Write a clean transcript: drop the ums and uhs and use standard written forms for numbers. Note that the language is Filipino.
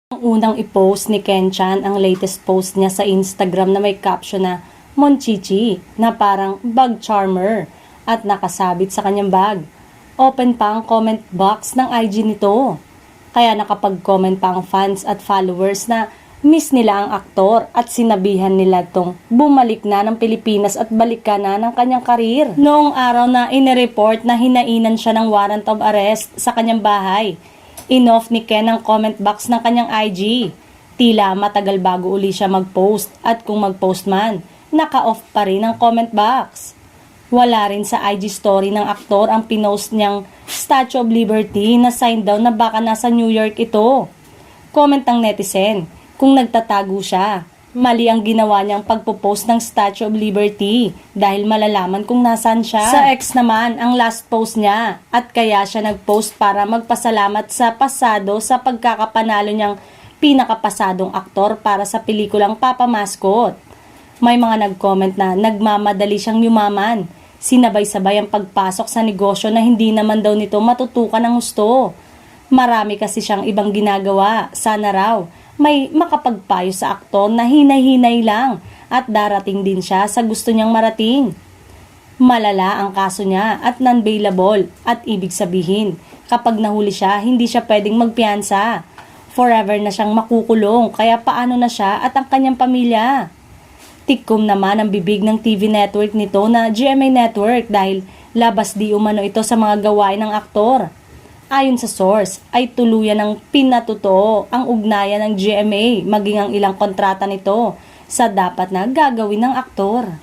Ang unang i-post ni Kenchan ang latest post niya sa Instagram na may caption na Monchichi na parang bag charmer at nakasabit sa kanyang bag. Open pa ang comment box ng IG nito. Kaya nakapag-comment pa ang fans at followers na miss nila ang aktor at sinabihan nila tong bumalik na ng Pilipinas at balik ka na ng kanyang karir. Noong araw na inireport na hinainan siya ng warrant of arrest sa kanyang bahay, in-off ni Ken ang comment box ng kanyang IG. Tila matagal bago uli siya mag-post at kung mag-post man, naka-off pa rin ang comment box. Wala rin sa IG story ng aktor ang pinost niyang Statue of Liberty na sign daw na baka nasa New York ito. Comment ng netizen, kung nagtatago siya, mali ang ginawa niyang pagpo-post ng Statue of Liberty dahil malalaman kung nasaan siya. Sa X naman ang last post niya at kaya siya nag-post para magpasalamat sa pasado sa pagkakapanalo niyang pinakapasadong aktor para sa pelikulang Papa Mascot. May mga nag-comment na nagmamadali siyang yumaman. Sinabay-sabay ang pagpasok sa negosyo na hindi naman daw nito matutukan ng gusto. Marami kasi siyang ibang ginagawa. Sana raw may makapagpayo sa aktor na hinay-hinay lang at darating din siya sa gusto niyang marating. Malala ang kaso niya at non-bailable at ibig sabihin, kapag nahuli siya, hindi siya pwedeng magpiyansa. Forever na siyang makukulong, kaya paano na siya at ang kanyang pamilya? Tikom naman ang bibig ng TV network nito na GMA Network dahil labas di umano ito sa mga gawain ng aktor. Ayon sa source, ay tuluyan ng pinatuto ang ugnayan ng GMA maging ang ilang kontrata nito sa dapat na gagawin ng aktor.